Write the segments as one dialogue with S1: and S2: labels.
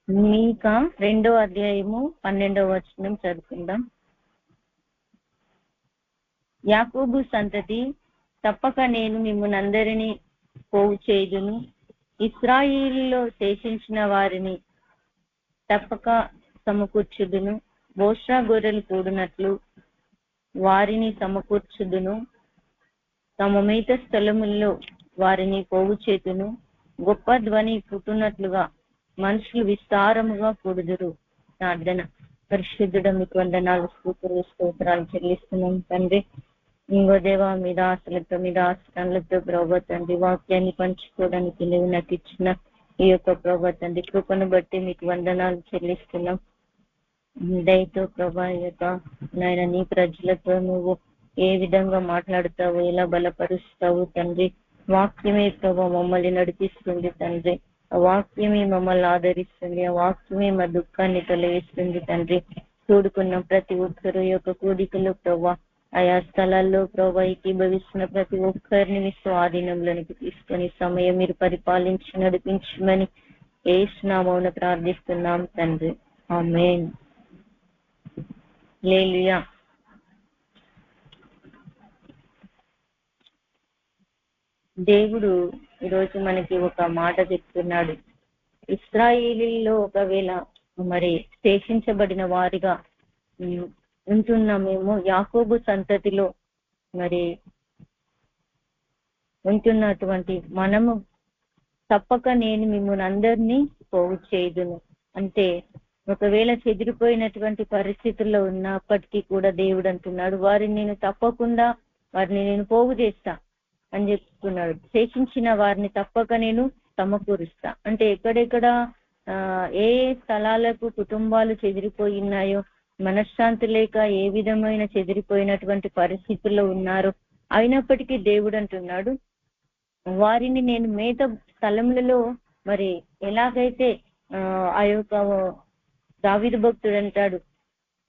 S1: మీకా 2వ అధ్యాయము 12వ వచనం చదువుకుందాం. యాకోబు సంతతి, తప్పక నేను మిమ్మల్ని అందరినీ పోగు చేయుదును. ఇశ్రాయేలులో శేషించిన వారిని తప్పక సమకూర్చుదును. బోష్రా గొర్రెలు కూడినట్లు వారిని సమకూర్చుదును. తమ మేత స్థలముల్లో వారిని పోగు చేతును. గొప్ప ధ్వని పుట్టునట్లుగా మనుషులు విస్తారముగా కూడుదురు. ప్రార్థన. పరిశుద్ధుడ, మీకు వందనాలు, స్తోత్రాలు చెల్లిస్తున్నాం తండ్రి. ఇంకో దేవా, మీద ఆశలతో మీద ఆశ్రయాలతో ప్రభా తండ్రి వాక్యాన్ని పంచుకోవడానికి నువ్వు నాకు ఇచ్చిన ఈ యొక్క ప్రభా తండ్రి కృపను బట్టి మీకు వందనాలు చెల్లిస్తున్నాం. దయతో ప్రభా యొక్క నాయన నీ ప్రజలతో నువ్వు ఏ విధంగా మాట్లాడుతావు, ఎలా బలపరుస్తావు తండ్రి. వాక్యమే ప్రభా మమ్మల్ని నడిపిస్తుంది తండ్రి. ఆ వాక్యమే మమ్మల్ని ఆదరిస్తుంది. ఆ వాక్యమే మా దుఃఖాన్ని తొలగిస్తుంది తండ్రి. చూడుకున్న ప్రతి ఒక్కరు యొక్క కూడికలు ప్రభా ఆయా స్థలాల్లో ప్రభా ఏకీభవిస్తున్న ప్రతి ఒక్కరిని మీ స్వాధీనంలోనికి తీసుకొని సమయం మీరు పరిపాలించి నడిపించమని యేసు నామమున ప్రార్థిస్తున్నాం తండ్రి. ఆమేన్. హల్లెలూయా. దేవుడు ఈరోజు మనకి ఒక మాట చెప్తున్నాడు. ఇశ్రాయేలీలో ఒకవేళ మరి శేషించబడిన వారిగా ఉంటున్నామేమో, యాకోబు సంతతిలో మరి ఉంటున్నటువంటి మనము తప్పక నేను మిమ్మల్ని అందరినీ పోగు చేయుదును. అంటే ఒకవేళ చెదిరిపోయినటువంటి పరిస్థితుల్లో ఉన్నప్పటికీ కూడా దేవుడు అంటున్నాడు, వారిని నేను తప్పకుండా వారిని నేను పోగు చేస్తా అని చెప్తున్నాడు. శేషించిన వారిని తప్పక నేను సమకూరుస్తా. అంటే ఎక్కడెక్కడ ఏ స్థలాలకు కుటుంబాలు చెదిరిపోయినాయో, మనశ్శాంతి లేక ఏ విధమైన చెదిరిపోయినటువంటి పరిస్థితుల్లో ఉన్నారో అయినప్పటికీ దేవుడు అంటున్నాడు, వారిని నేను మేత స్థలములలో మరి ఎలాగైతే ఆ యొక్క దావీదు భక్తుడు అంటాడు,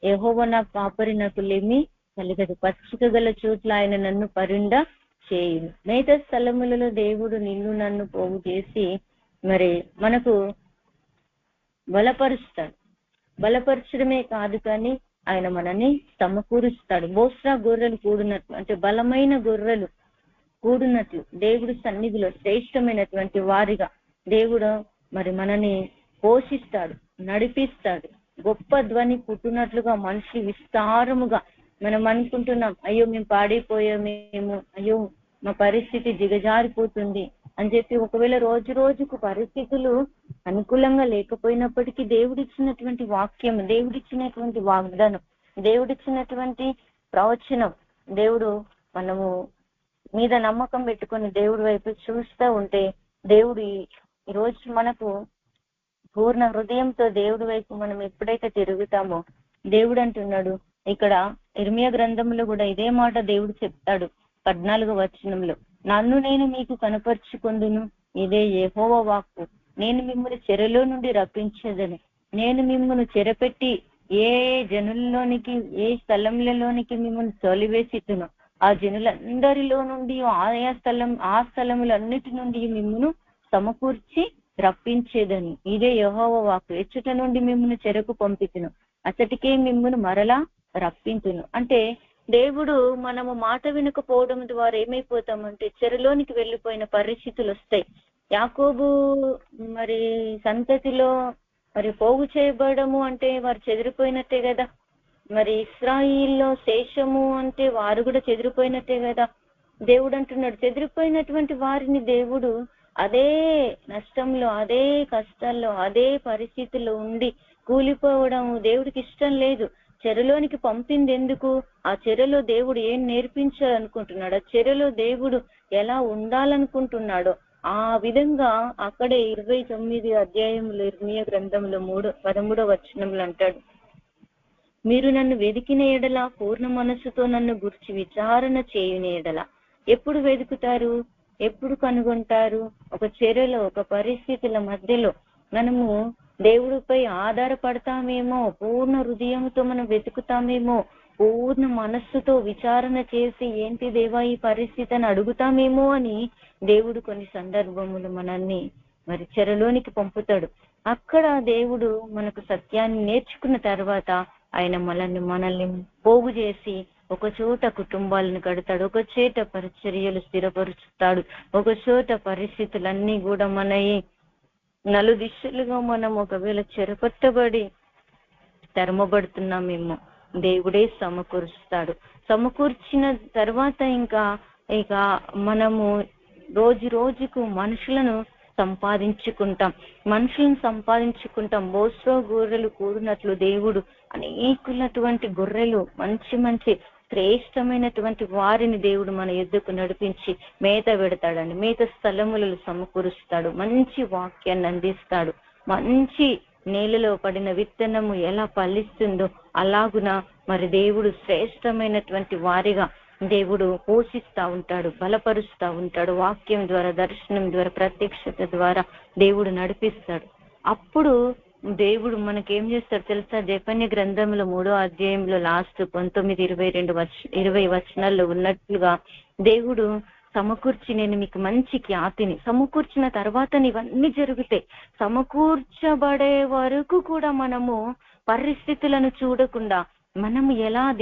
S1: యెహోవా నా కాపరి, నాకు లేమి కలగదు, పచ్చిక గల చోట్ల ఆయన నన్ను పరుండ చేయును. మేత స్థలములలో దేవుడు నిన్ను నన్ను పోగు చేసి మరి మనకు బలపరుస్తాడు. బలపరచడమే కాదు కానీ ఆయన మనని సమకూరుస్తాడు. బోస్రా గొర్రెలు కూడినట్లు, అంటే బలమైన గొర్రెలు కూడినట్లు దేవుడు సన్నిధిలో శ్రేష్టమైనటువంటి వారిగా దేవుడు మరి మనని పోషిస్తాడు, నడిపిస్తాడు. గొప్ప ధ్వని పుట్టినట్లుగా మనిషి విస్తారముగా మనం అనుకుంటున్నాం, అయ్యో మేము పాడైపోయామేమో, అయ్యో మా పరిస్థితి దిగజారిపోతుంది అని చెప్పి ఒకవేళ రోజు రోజుకు పరిస్థితులు అనుకూలంగా లేకపోయినప్పటికీ దేవుడిచ్చినటువంటి వాక్యం, దేవుడిచ్చినటువంటి వాగ్దానం, దేవుడిచ్చినటువంటి ప్రవచనం, దేవుడు మనము మీద నమ్మకం పెట్టుకొని దేవుడి వైపు చూస్తూ ఉంటే దేవుడు ఈరోజు మనకు పూర్ణ హృదయంతో దేవుడి వైపు మనం ఎప్పుడైతే తిరుగుతామో దేవుడు అంటున్నాడు. ఇక్కడ ఇర్మియా గ్రంథంలో కూడా ఇదే మాట దేవుడు చెప్తాడు 14వ వచనంలో, నన్ను నేను మీకు కనపరుచుకొందును, ఇదే యెహోవా వాక్కు, నేను మిమ్మల్ని చెరలో నుండి రప్పించేదని, నేను మిమ్మల్ని చెరపెట్టి ఏ జనుల్లోనికి ఏ స్థలంలోనికి మిమ్మల్ని తొలివేసితును, ఆ జనులందరిలో నుండి ఆ స్థలములన్నిటి నుండి మిమ్మల్ని సమకూర్చి రప్పించేదని, ఇదే యెహోవా వాక్కు, ఎచ్చట నుండి మిమ్మల్ని చెరకు పంపితును, అచ్చటికే మిమ్మల్ని మరలా రప్పించును. అంటే దేవుడు మనము మాట వినకపోవడం ద్వారా ఏమైపోతామంటే చెరలోనికి వెళ్ళిపోయిన పరిస్థితులు వస్తాయి. యాకోబు మరి సంతతిలో మరి పోగు చేయబడము అంటే వారు చెదిరిపోయినట్టే కదా. మరి ఇశ్రాయేల్లో శేషము అంటే వారు కూడా చెదిరిపోయినట్టే కదా. దేవుడు అంటున్నాడు, చెదిరిపోయినటువంటి వారిని దేవుడు అదే నష్టంలో, అదే కష్టాల్లో, అదే పరిస్థితుల్లో ఉండి కూలిపోవడం దేవుడికి ఇష్టం లేదు. చెరలోనికి పంపింది ఎందుకు? ఆ చెరలో దేవుడు ఏం నేర్పించాలనుకుంటున్నాడు, ఆ చెరలో దేవుడు ఎలా ఉండాలనుకుంటున్నాడో ఆ విధంగా అక్కడే 29 అధ్యాయంలో ఇర్మియా గ్రంథంలో 13వ వచనంలో అంటాడు, మీరు నన్ను వెదికిన ఎడల, పూర్ణ మనస్సుతో నన్ను గురించి విచారణ చేయుని ఎడల. ఎప్పుడు వెతుకుతారు, ఎప్పుడు కనుగొంటారు? ఒక చెరలో, ఒక పరిస్థితుల మధ్యలో మనము దేవుడిపై ఆధారపడతామేమో, పూర్ణ హృదయంతో మనం వెతుకుతామేమో, పూర్ణ మనస్సుతో విచారణ చేసి ఏంటి దేవా ఈ పరిస్థితి అని అడుగుతామేమో అని దేవుడు కొన్ని సందర్భములు మనల్ని మరి చెరలోనికి పంపుతాడు. అక్కడ దేవుడు మనకు సత్యాన్ని నేర్చుకున్న తర్వాత ఆయన మనల్ని పోగు చేసి ఒక చోట కుటుంబాలను కడతాడు, ఒక చోట పరిచర్యలు స్థిరపరుచుతాడు, ఒక చోట పరిస్థితులన్నీ కూడా మనయి నలుదిశలుగా మనం ఒకవేళ చెరపట్టబడి తరమబడుతున్నామేమో దేవుడే సమకూరుస్తాడు. సమకూర్చిన తర్వాత ఇక మనము రోజు రోజుకు మనుషులను సంపాదించుకుంటాం. బోస్రో గొర్రెలు కూడినట్లు దేవుడు అనేకులటువంటి గొర్రెలు మంచి మంచి శ్రేష్టమైనటువంటి వారిని దేవుడు మన యుద్ధకు నడిపించి మేత పెడతాడండి. మేత స్థలములను సమకూరుస్తాడు, మంచి వాక్యాన్ని అందిస్తాడు. మంచి నేలలో పడిన విత్తనము ఎలా ఫలిస్తుందో అలాగున మరి దేవుడు శ్రేష్టమైనటువంటి వారిగా దేవుడు పోషిస్తా ఉంటాడు, బలపరుస్తా ఉంటాడు. వాక్యం ద్వారా, దర్శనం ద్వారా, ప్రత్యక్షత ద్వారా దేవుడు నడిపిస్తాడు. అప్పుడు దేవుడు మనకేం చేస్తాడు తెలుసా? జెఫన్యా గ్రంథంలో 3వ అధ్యాయంలో లాస్ట్ 19-20 వచనాల్లో ఉన్నట్లుగా దేవుడు సమకూర్చి నేను మీకు మంచి ఖ్యాతిని సమకూర్చిన తర్వాత ఇవన్నీ జరుగుతాయి. సమకూర్చబడే వరకు కూడా మనము పరిస్థితులను చూడకుండా మనము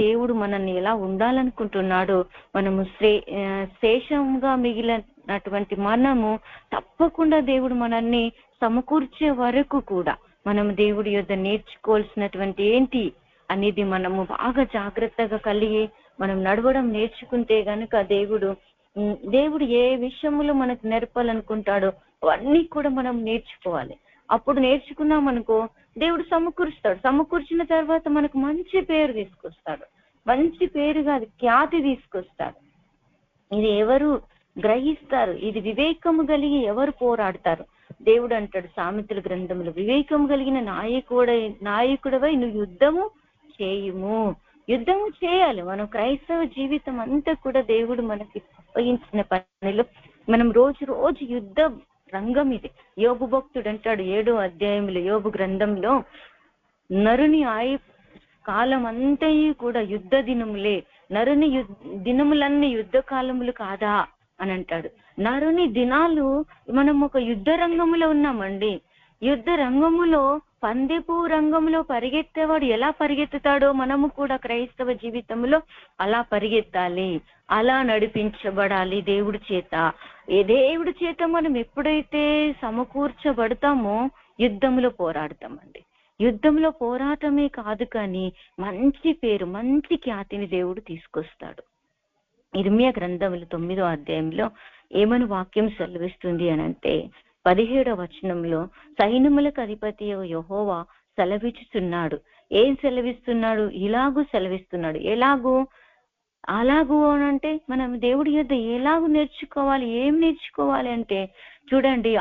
S1: దేవుడు మనల్ని ఎలా ఉండాలనుకుంటున్నాడో, మనము శేషంగా మిగిలినటువంటి మనము తప్పకుండా దేవుడు మనల్ని సమకూర్చే వరకు కూడా మనము దేవుడి యొద్ద నేర్చుకోవాల్సినటువంటి ఏంటి అనేది మనము బాగా జాగ్రత్తగా కలిగి మనం నడవడం నేర్చుకుంటే గనుక దేవుడు ఏ విషయంలో మనకు నేర్పాలనుకుంటాడో అవన్నీ కూడా మనం నేర్చుకోవాలి. అప్పుడు నేర్చుకున్నామనుకో దేవుడు సమకూరుస్తాడు. సమకూర్చిన తర్వాత మనకు మంచి పేరు తీసుకొస్తాడు. మంచి పేరు కాదు, ఖ్యాతి తీసుకొస్తాడు. ఇది ఎవరు గ్రహిస్తారు? ఇది వివేకము కలిగి ఎవరు పోరాడతారు? దేవుడు అంటాడు సామెతల గ్రంథంలో, వివేకము కలిగిన నాయకుడవై నువ్వు యుద్ధము చేయాలి. మనం క్రైస్తవ జీవితం అంతా కూడా దేవుడు మనకి అప్పగించిన పనిలో మనం రోజు యుద్ధ రంగం ఇది. యోబు భక్తుడు అంటాడు 7వ అధ్యాయంలో యోబు గ్రంథంలో, నరుని కాలం అంతయు కూడా యుద్ధ దినములే, నరుని దినములన్నీ యుద్ధ కాలములు కాదా అని అంటాడు. నరుని దినాలు మనం ఒక యుద్ధ రంగములో ఉన్నామండి. యుద్ధ రంగములో, పందెపు రంగంలో పరిగెత్తేవాడు ఎలా పరిగెత్తుతాడో మనము కూడా క్రైస్తవ జీవితంలో అలా పరిగెత్తాలి, అలా నడిపించబడాలి దేవుడి చేత. దేవుడి చేత మనం ఎప్పుడైతే సమకూర్చబడతామో యుద్ధంలో పోరాడతామండి. యుద్ధంలో పోరాటమే కాదు కానీ మంచి పేరు, మంచి ఖ్యాతిని దేవుడు తీసుకొస్తాడు. ఇర్మియా గ్రంథంలో 9వ అధ్యాయంలో ఏమని వాక్యం సెలవిస్తుంది అనంటే 17వ వచనంలో, సైన్యములకు అధిపతి యెహోవా సెలవిస్తున్నాడు. ఏం సెలవిస్తున్నాడు? ఇలాగూ సెలవిస్తున్నాడు. అలాగూ అనంటే మనం దేవుడి యొద్ద ఎలాగూ నేర్చుకోవాలి? ఏం నేర్చుకోవాలి అంటే చూడండి,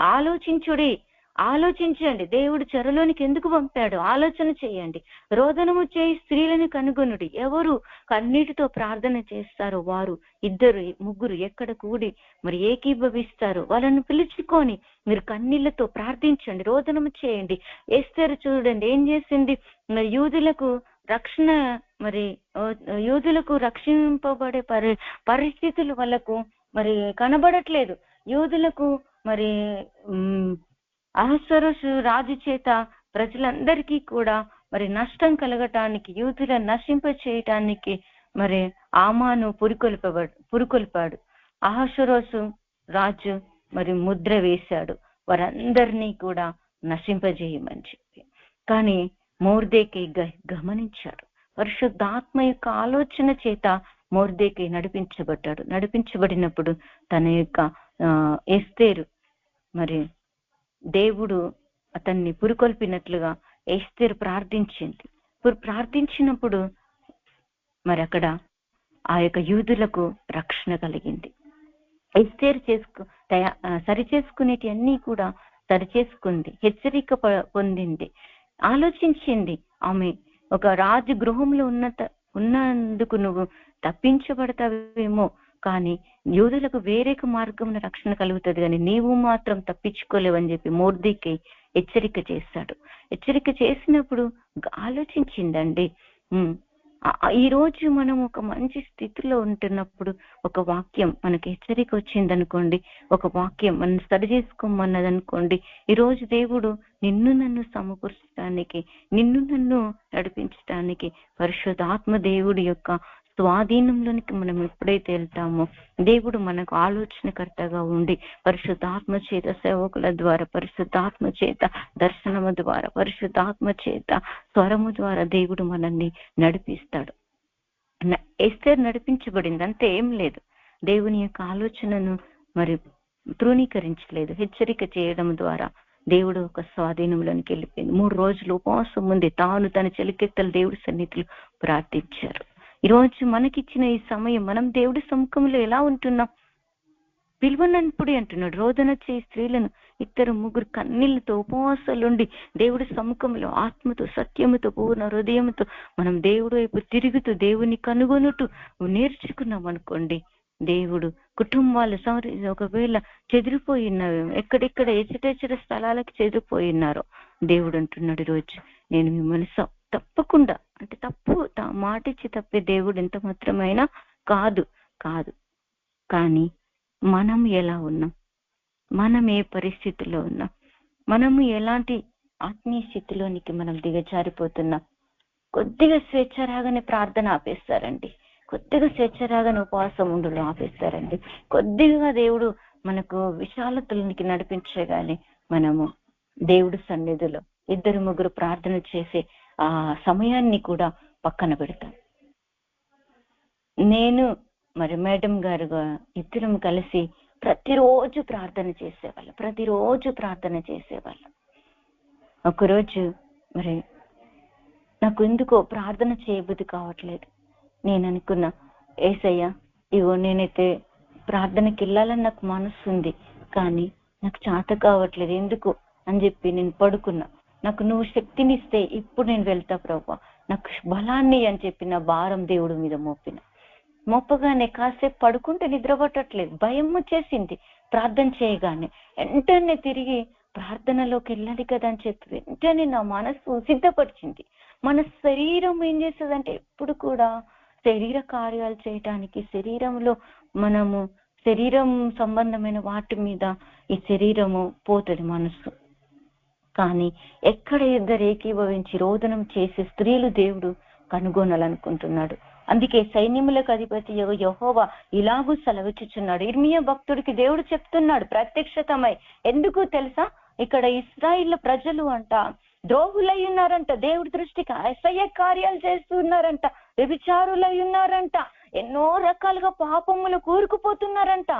S1: ఆలోచించండి. దేవుడు చెరలోనికి ఎందుకు పంపాడు? ఆలోచన చేయండి. రోదనము చేయి స్త్రీలను కనుగొనుడి. ఎవరు కన్నీటితో ప్రార్థన చేస్తారో వారు 2-3 ఎక్కడ కూడి మరి ఏకీభవిస్తారు, వాళ్ళని పిలుచుకొని మీరు కన్నీళ్లతో ప్రార్థించండి, రోదనము చేయండి. ఎస్తేరు చూడండి ఏం చేసింది? యూదులకు రక్షింపబడే పరిస్థితులు వాళ్ళకు మరి కనబడట్లేదు. యూదులకు మరి అహస్వరోషు రాజు చేత ప్రజలందరికీ కూడా మరి నష్టం కలగటానికి, యూదులను నశింప చేయటానికి మరి ఆమాను పురుకొల్పాడు. అహస్వరోషు రాజు మరి ముద్ర వేశాడు వారందరినీ కూడా నశింపజేయమని చెప్పి. కానీ మొర్దెకై గమనించాడు. పరిశుద్ధాత్మ యొక్క ఆలోచన చేత మొర్దెకై నడిపించబడినప్పుడు తన యొక్క ఎస్తేరు మరి దేవుడు అతన్ని పురుకొల్పినట్లుగా ఎస్తేరు ప్రార్థించినప్పుడు మరి అక్కడ ఆ యొక్క యూదులకు రక్షణ కలిగింది. ఎస్తేరు సరిచేసుకునేటి అన్ని కూడా సరిచేసుకుంది, హెచ్చరిక పొందింది, ఆలోచించింది. ఆమె ఒక రాజు గృహంలో ఉన్నందుకు నువ్వు తప్పించబడతావేమో, కానీ యూదులకు వేరేక మార్గమున రక్షణ కలుగుతుంది, కానీ నీవు మాత్రం తప్పించుకోలేవని చెప్పి మొర్దెకై హెచ్చరిక చేశాడు. హెచ్చరిక చేసినప్పుడు ఆలోచించిందండి. ఈ రోజు మనం ఒక మంచి స్థితిలో ఉంటున్నప్పుడు ఒక వాక్యం మనకి హెచ్చరిక వచ్చిందనుకోండి, ఒక వాక్యం మనం సరి చేసుకోమన్నదనుకోండి, ఈ రోజు దేవుడు నిన్ను నన్ను సమకూర్చడానికి, నిన్ను నన్ను నడిపించడానికి పరిశుద్ధాత్మ దేవుడి యొక్క స్వాధీనంలోనికి మనం ఎప్పుడైతే వెళ్తామో, దేవుడు మనకు ఆలోచనకర్తగా ఉండి పరిశుద్ధాత్మ చేత సేవకుల ద్వారా, పరిశుద్ధాత్మ చేత దర్శనము ద్వారా, పరిశుద్ధాత్మ చేత స్వరము ద్వారా దేవుడు మనల్ని నడిపిస్తాడు. ఎస్తేర్ నడిపించబడింది, అంతే, ఏం లేదు. దేవుని యొక్క ఆలోచనను మరి తృణీకరించలేదు. హెచ్చరిక చేయడం ద్వారా దేవుడు ఒక స్వాధీనంలోనికి వెళ్ళిపోయింది. 3 రోజులు ఉపవాసం ఉంది. తాను తన చెలికెత్తలు దేవుడి సన్నిధిలో ప్రార్థించారు. ఈరోజు మనకిచ్చిన ఈ సమయం మనం దేవుడి సముఖంలో ఎలా ఉంటున్నాం? పిలువనప్పుడే అంటున్నాడు, రోదన చేయి స్త్రీలను 2, 3 కన్నీళ్లతో ఉపవాసాలుండి దేవుడి సముఖంలో ఆత్మతో సత్యముతో పూర్ణ హృదయంతో మనం దేవుడు వైపు తిరుగుతూ దేవుని కనుగొనుటూ నేర్చుకున్నాం అనుకోండి, దేవుడు కుటుంబాలు ఒకవేళ చెదిరిపోయినవి, ఎక్కడెక్కడ ఎచ్చటెచ్చట స్థలాలకు చెదిరిపోయినారో దేవుడు అంటున్నాడు, ఈరోజు నేను మిమ్మల్ని తప్పకుండా, అంటే మాటిచ్చి తప్పే దేవుడు ఎంత మాత్రమైనా కాదు. కానీ మనం ఎలా ఉన్నాం, మనం ఏ పరిస్థితిలో ఉన్నాం, మనము ఎలాంటి ఆత్మీయ స్థితిలోనికి మనం దిగజారిపోతున్నాం. కొద్దిగా స్వేచ్ఛ రాగానే ప్రార్థన ఆపేస్తారండి, కొద్దిగా స్వేచ్ఛ రాగానే ఉపవాసం ఉండడం ఆపేస్తారండి. కొద్దిగా దేవుడు మనకు విశాలతలోనికి నడిపించగానే మనము దేవుడు సన్నిధిలో 2, 3 ప్రార్థన చేసే ఆ సమయాన్ని కూడా పక్కన పెడతాం. నేను మరి మేడం గారు ఇద్దరం కలిసి ప్రతిరోజు ప్రార్థన చేసేవాళ్ళం. ఒకరోజు మరి నాకు ఎందుకో ప్రార్థన చేయబుద్ధి కావట్లేదు. నేను అనుకున్నా, ఏసయ్య ఇగో నేనైతే ప్రార్థనకి వెళ్ళాలని నాకు మనసు ఉంది, కానీ నాకు చేత కావట్లేదు ఎందుకు అని చెప్పి నేను పడుకున్నా. నాకు నువ్వు శక్తినిస్తే ఇప్పుడు నేను వెళ్తా ప్రభువా, నాకు బలాన్ని అని చెప్పి నా భారం దేవుడి మీద మోపగానే కాసేపు పడుకుంటే నిద్ర పట్టట్లేదు, భయం వచ్చేసింది. ప్రార్థన చేయగానే వెంటనే తిరిగి ప్రార్థనలోకి వెళ్ళాలి కదా అని చెప్పి వెంటనే నా మనసు సిద్ధపరిచింది. మన శరీరం ఏం చేస్తుందంటే ఎప్పుడు కూడా శరీర కార్యాలు చేయటానికి, శరీరంలో మనము శరీరం సంబంధమైన వాటి మీద ఈ శరీరము పోతుంది మనసు. కానీ ఎక్కడ ఇద్దరు ఏకీభవించి రోదనం చేసే స్త్రీలు దేవుడు కనుగొనాలనుకుంటున్నాడు. అందుకే సైన్యములకు అధిపతి యెహోవా ఇలాగూ సెలవిచ్చుచున్నాడు. ఇర్మియా భక్తుడికి దేవుడు చెప్తున్నాడు ప్రత్యక్షతమై. ఎందుకు తెలుసా? ఇక్కడ ఇశ్రాయేలు ప్రజలు అంట ద్రోహులై ఉన్నారంట, దేవుడి దృష్టికి అసహ్య కార్యాలు చేస్తున్నారంట, వ్యభిచారులై ఉన్నారంట, ఎన్నో రకాలుగా పాపములు కూరుకుపోతున్నారంట.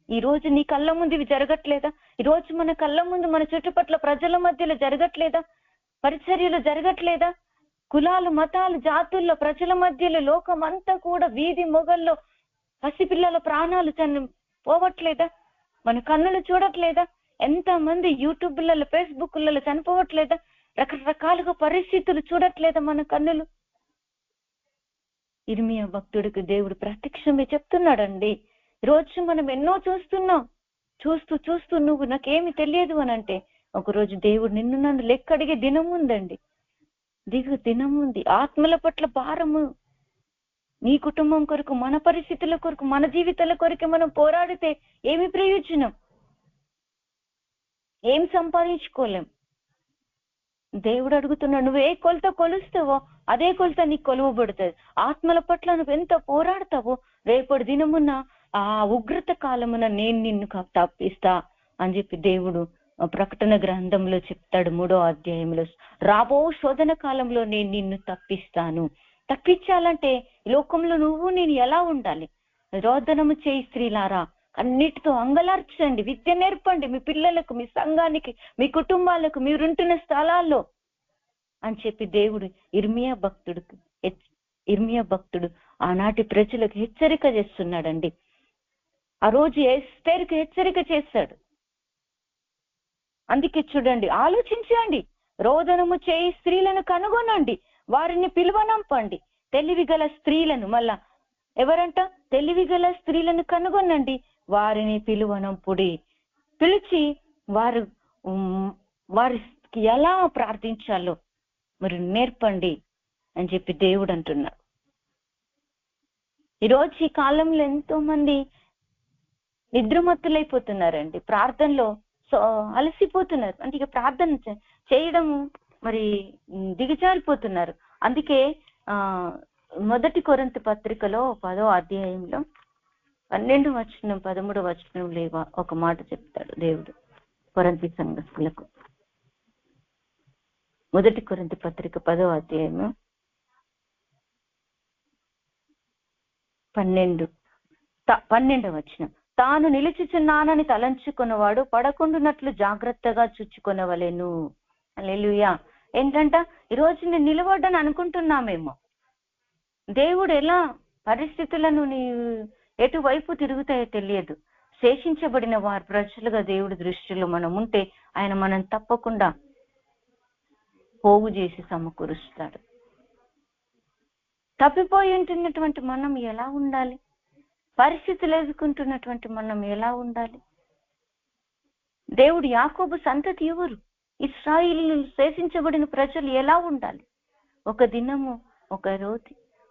S1: ఈ రోజు నీ కళ్ళ ముందు ఇవి జరగట్లేదా? ఈ రోజు మన కళ్ళ ముందు మన చుట్టుపట్ల ప్రజల మధ్యలో జరగట్లేదా? పరిచర్యలు జరగట్లేదా? కులాలు, మతాలు, జాతుల్లో, ప్రజల మధ్యలో, లోకం అంతా కూడా వీధి మొగల్లో పసిపిల్లల ప్రాణాలు పోవట్లేదా? మన కన్నులు చూడట్లేదా? ఎంతమంది యూట్యూబ్లలో, ఫేస్బుక్లలో చనిపోవట్లేదా? రకరకాలుగా పరిస్థితులు చూడట్లేదా మన కన్నులు? ఇర్మియా భక్తుడికి దేవుడు ప్రత్యక్షమే చెప్తున్నాడండి. రోజు మనం ఎన్నో చూస్తున్నాం. చూస్తూ నువ్వు నాకేమి తెలియదు అని అంటే, ఒకరోజు దేవుడు నిన్ను నన్ను లెక్కడిగే దినం ఉందండి. దినం ఉంది. ఆత్మల పట్ల భారము, నీ కుటుంబం కొరకు, మన పరిస్థితుల కొరకు, మన జీవితాల కొరకు మనం పోరాడితే ఏమి ప్రయోజనం? ఏం సంపాదించుకోలేం. దేవుడు అడుగుతున్నాడు, నువ్వు ఏ కొలత కొలుస్తావో అదే కొలత నీకు కొలువబడుతుంది. ఆత్మల పట్ల నువ్వు ఎంత పోరాడతావో రేపటి దినమున ఆ ఉగ్రత కాలమున నేను నిన్ను తప్పిస్తా అని చెప్పి దేవుడు ప్రకటన గ్రంథంలో చెప్తాడు 3వ అధ్యాయంలో. రాబో శోధన కాలంలో నేను నిన్ను తప్పిస్తాను. తప్పించాలంటే లోకంలో నువ్వు నేను ఎలా ఉండాలి? రోదనము చేయి స్త్రీలారా, అన్నిటితో అంగలార్చండి, విద్య నేర్పండి మీ పిల్లలకు, మీ సంఘానికి, మీ కుటుంబాలకు, మీరుంటున్న స్థలాల్లో అని చెప్పి దేవుడు ఇర్మియా భక్తుడు ఆనాటి ప్రజలకు హెచ్చరిక చేస్తున్నాడండి. ఆ రోజు ఎస్తేరుకు హెచ్చరిక చేశాడు. అందుకే చూడండి, ఆలోచించండి, రోదనము చేయి స్త్రీలను కనుగొనండి, వారిని పిలువనంపండి, తెలివిగల స్త్రీలను, మళ్ళా ఎవరంట? తెలివిగల స్త్రీలను కనుగొనండి, వారిని పిలువనంపుడి, పిలిచి వారికి ఎలా ప్రార్థించాలో మరి నేర్పండి అని చెప్పి దేవుడు అంటున్నాడు. ఈరోజు ఈ కాలంలో ఎంతో మంది నిద్రమత్తులైపోతున్నారండి, ప్రార్థనలో అలసిపోతున్నారు. అంటే ఇక ప్రార్థన చేయడము మరి దిగజారిపోతున్నారు. అందుకే మొదటి కొరింథీ పత్రికలో 10వ అధ్యాయంలో 12వ వచనం 13వ వచనంలో ఒక మాట చెప్తాడు దేవుడు కొరింథీ సంఘస్థులకు. మొదటి కొరింథీ పత్రిక 10వ అధ్యాయము 12వ వచనం. తాను నిలిచిచున్నానని తలంచుకున్నవాడు పడకుండునట్లు జాగ్రత్తగా చూచుకొనవలెను. హల్లెలూయా. ఏంటంట, ఈరోజు నేను నిలబడ్డాను అనుకుంటున్నామేమో, దేవుడు ఎలా పరిస్థితులను ఎటువైపు తిరుగుతాయో తెలియదు. శేషించబడిన వారి ప్రజలుగా దేవుడి దృష్టిలో మనం ఉంటే ఆయన మనం తప్పకుండా పోగు చేసి సమకూరుస్తాడు. తప్పిపోయి ఉంటున్నటువంటి మనం ఎలా ఉండాలి? పరిస్థితులు ఎదుర్కొంటున్నటువంటి మనం ఎలా ఉండాలి? దేవుడు యాకోబు సంతతి ఎవరు? ఇశ్రాయేలు శేషించబడిన ప్రజలు ఎలా ఉండాలి? ఒక దినము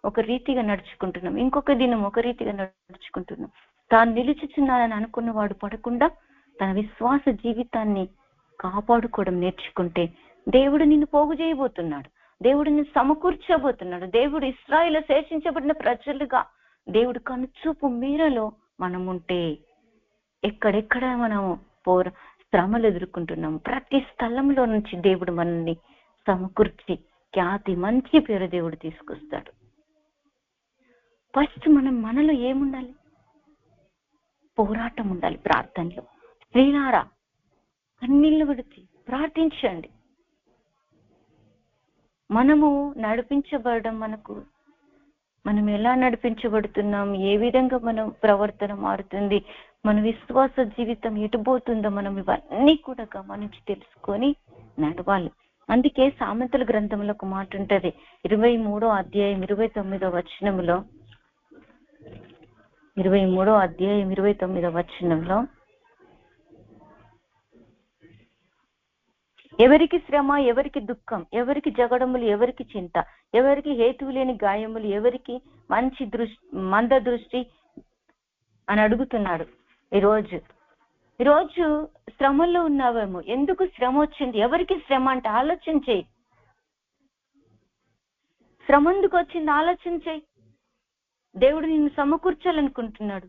S1: ఒక రీతిగా నడుచుకుంటున్నాం, ఇంకొక దినం ఒక రీతిగా నడుచుకుంటున్నాం. తాను నిలుచుచున్నానని అనుకున్నవాడు పడకుండా తన విశ్వాస జీవితాన్ని కాపాడుకోవడం నేర్చుకుంటే దేవుడు నిన్ను పోగు చేయబోతున్నాడు, దేవుడు నిన్ను సమకూర్చబోతున్నాడు. దేవుడు ఇశ్రాయేలు శేషించబడిన ప్రజలుగా దేవుడు కనుచూపు మేరలో మనం ఉంటే ఎక్కడెక్కడ మనము శ్రమలు ఎదుర్కొంటున్నాము, ప్రతి స్థలంలో నుంచి దేవుడు మనల్ని సమకూర్చి ఖ్యాతి, మంచి పేరు దేవుడు తీసుకొస్తాడు. ఫస్ట్ మనలో ఏముండాలి? పోరాటం ఉండాలి. ప్రార్థనలో స్త్రీలారా కన్నీళ్లు విడిచి ప్రార్థించండి. మనము నడిపించబడడం, మనం ఎలా నడిపించబడుతున్నాం, ఏ విధంగా మనం ప్రవర్తన మారుతుంది, మన విశ్వాస జీవితం ఎటుపోతుందో మనం ఇవన్నీ కూడా గమనించి తెలుసుకొని నడవాలి. అందుకే సామెతల గ్రంథంలో ఒక మాట ఉంటది, 23వ అధ్యాయం 29వ వచనంలో 23వ అధ్యాయం 29వ వచనంలో ఎవరికి శ్రమ, ఎవరికి దుఃఖం, ఎవరికి జగడములు, ఎవరికి చింత, ఎవరికి హేతువు లేని గాయములు, ఎవరికి మంద దృష్టి అని అడుగుతున్నాడు. ఈరోజు శ్రమల్లో ఉన్నావేమో, ఎందుకు శ్రమ వచ్చింది, ఎవరికి శ్రమ అంటే ఆలోచన చేయి. శ్రమ ఎందుకు వచ్చింది ఆలోచన చేయి. దేవుడు నిన్ను సమకూర్చాలనుకుంటున్నాడు.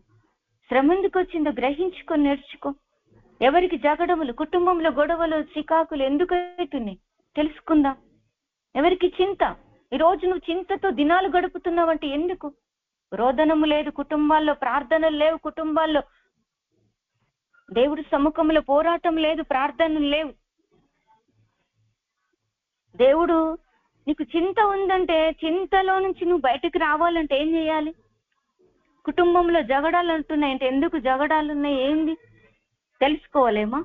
S1: శ్రమ ఎందుకు వచ్చిందో గ్రహించుకొని నేర్చుకో. ఎవరికి జగడములు, కుటుంబంలో గొడవలు, చికాకులు ఎందుకు అవుతున్నాయి తెలుసుకుందాం. ఎవరికి చింత, ఈరోజు నువ్వు చింతతో దినాలు గడుపుతున్నావంటే ఎందుకు? రోదనము లేదు కుటుంబాల్లో, ప్రార్థనలు లేవు కుటుంబాల్లో, దేవుడి సముఖంలో పోరాటం లేదు, ప్రార్థనలు లేవు. దేవుడు నీకు చింత ఉందంటే, చింతలో నుంచి నువ్వు బయటకు రావాలంటే ఏం చేయాలి? కుటుంబంలో జగడాలు అంటున్నాయంటే ఎందుకు జగడాలు ఉన్నాయి, ఏంది తెలుసుకోవాలేమా?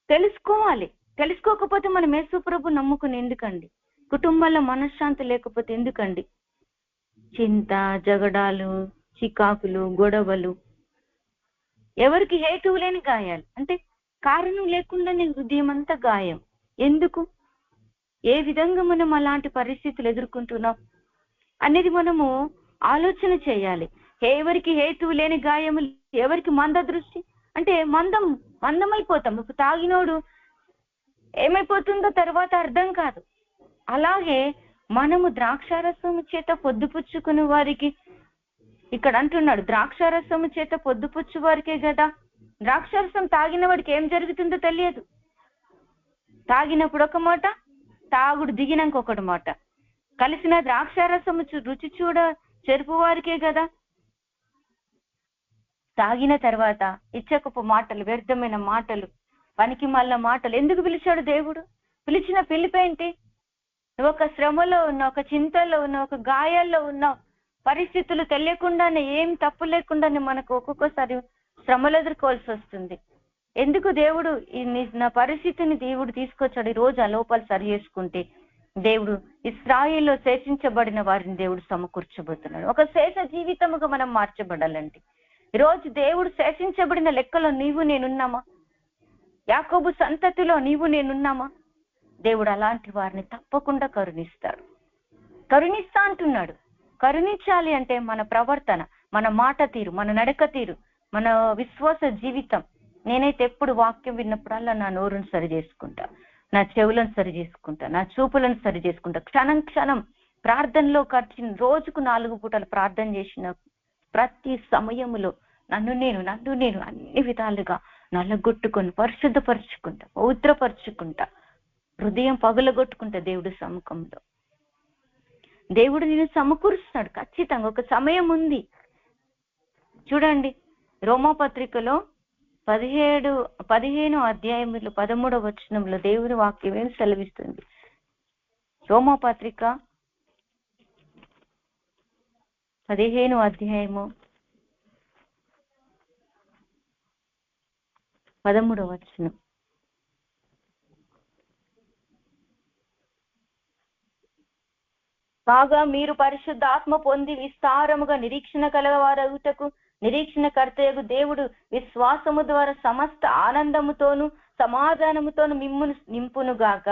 S1: తెలుసుకోవాలి. తెలుసుకోకపోతే మనం యేసు ప్రభు నమ్ముకుని ఎందుకండి? కుటుంబాల్లో మనశ్శాంతి లేకపోతే ఎందుకండి? చింత, జగడాలు, చికాకులు, గొడవలు, ఎవరికి హేతువు లేని గాయాలు, అంటే కారణం లేకుండానే హృదయం అంతా గాయం. ఎందుకు? ఏ విధంగా మనం అలాంటి పరిస్థితులు ఎదుర్కొంటున్నాం అనేది మనము ఆలోచన చేయాలి. ఎవరికి హేతువు లేని గాయములు, ఎవరికి మంద దృష్టి అంటే మందమైపోతాం. ఇప్పుడు తాగినోడు ఏమైపోతుందో తర్వాత అర్థం కాదు. అలాగే మనము ద్రాక్షారసము చేత పొద్దుపుచ్చుకునే వారికి, ఇక్కడ అంటున్నాడు ద్రాక్షారసము చేత పొద్దుపుచ్చు వారికే కదా. ద్రాక్షారసం తాగిన వాడికి ఏం జరుగుతుందో తెలియదు. తాగినప్పుడు ఒక మాట, తాగుడు దిగినాక ఒకటి మాట. కలిసిన ద్రాక్షారసము రుచి చూడ చెరుపు వారికే కదా. తాగిన తర్వాత ఇచ్చకపు మాటలు, వ్యర్థమైన మాటలు, పనికి మళ్ళా మాటలు ఎందుకు పిలిచాడు దేవుడు? పిలిచిన పిలిపేంటి? నువ్వు ఒక శ్రమలో ఉన్నావు, ఒక చింతలో ఉన్నావు, ఒక గాయాల్లో ఉన్నావు, పరిస్థితులు తెలియకుండానే, ఏం తప్పు లేకుండానే మనకు ఒక్కొక్కసారి శ్రమలు ఎదుర్కోవాల్సి వస్తుంది. ఎందుకు దేవుడు నా పరిస్థితిని దేవుడు తీసుకొచ్చాడు? ఈ రోజు ఆ లోపాలు సరి చేసుకుంటే దేవుడు ఇశ్రాయేలులో శేషించబడిన వారిని దేవుడు సమకూర్చబోతున్నాడు. ఒక శేష జీవితముగా మనం మార్చబడాలంటే ఈరోజు దేవుడు శేషించబడిన లెక్కలో నీవు నేనున్నామా? యాకోబు సంతతిలో నీవు నేనున్నామా? దేవుడు అలాంటి వారిని తప్పకుండా కరుణిస్తాడు. కరుణిస్తా అంటున్నాడు. కరుణించాలి అంటే మన ప్రవర్తన, మన మాట తీరు, మన నడక తీరు, మన విశ్వాస జీవితం. నేనైతే ఎప్పుడు వాక్యం విన్నప్పుడల్లా నా నోరును సరి చేసుకుంటా, నా చెవులను సరి చేసుకుంటా, నా చూపులను సరి చేసుకుంటా. క్షణం క్షణం ప్రార్థనలో ఖర్చు, రోజుకు 4 పూటలు ప్రార్థన చేసిన ప్రతి సమయములో నన్ను నేను అన్ని విధాలుగా నల్లగొట్టుకొని పరిశుద్ధపరుచుకుంటా, పవిత్రపరుచుకుంటా, హృదయం పగులగొట్టుకుంటా దేవుడి సముఖంలో. దేవుడు నేను సమకూరుస్తున్నాడు ఖచ్చితంగా. ఒక సమయం ఉంది చూడండి, రోమాపత్రికలో 15 అధ్యాయములు 13వ వచనంలో దేవుని వాక్యం ఏం సెలవిస్తుంది? రోమాపత్రిక 15 అధ్యాయము 13వ వచనం. కాగా మీరు పరిశుద్ధాత్మ పొంది విస్తారముగా నిరీక్షణ కలవారగుటకు నిరీక్షణ కర్తయగు దేవుడు విశ్వాసము ద్వారా సమస్త ఆనందముతోను సమాధానముతోను మిమ్మును నింపునుగాక.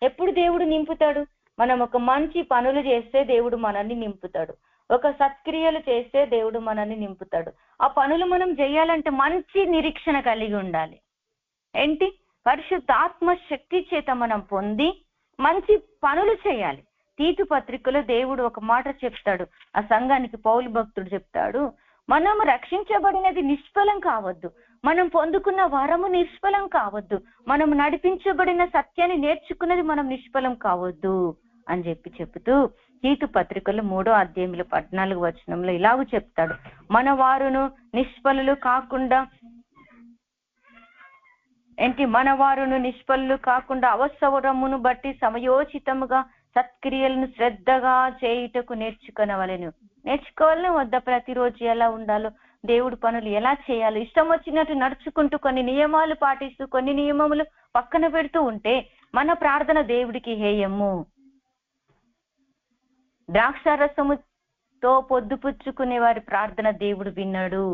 S1: ఎప్పుడు దేవుడు నింపుతాడు? మనం ఒక మంచి పనులు చేస్తే దేవుడు మనల్ని నింపుతాడు. ఒక సత్క్రియలు చేస్తే దేవుడు మనల్ని నింపుతాడు. ఆ పనులు మనం చేయాలంటే మంచి నిరీక్షణ కలిగి ఉండాలి. ఏంటి? పరిశుద్ధాత్మ శక్తి చేత మనం పొంది మంచి పనులు చేయాలి. తీతు పత్రికలో దేవుడు ఒక మాట చెప్తాడు, ఆ సంఘానికి పౌలు భక్తుడు చెప్తాడు, మనం రక్షించబడినది నిష్ఫలం కావద్దు, మనం పొందుకున్న వరము నిష్ఫలం కావద్దు, మనం నడిపించబడిన సత్యాన్ని నేర్చుకున్నది మనం నిష్ఫలం కావద్దు అని చెప్తూ తీతు పత్రికలో 3వ అధ్యాయంలో 14వ వచనంలో ఇలాగూ చెప్తాడు, మన వారును నిష్ఫలులు కాకుండా అవసరమును బట్టి సమయోచితముగా సత్క్రియలను శ్రద్ధగా చేయుటకు నేర్చుకోవాలని వద్ద ప్రతిరోజు ఎలా ఉండాలో, దేవుడి పనులు ఎలా చేయాలో, ఇష్టం వచ్చినట్టు నడుచుకుంటూ కొన్ని నియమాలు పాటిస్తూ కొన్ని నియమములు పక్కన పెడుతూ ఉంటే మన ప్రార్థన దేవుడికి హేయము. ద్రాక్షారసముతో పొద్దుపుచ్చుకునే వారి ప్రార్థన దేవుడు విన్నాడు.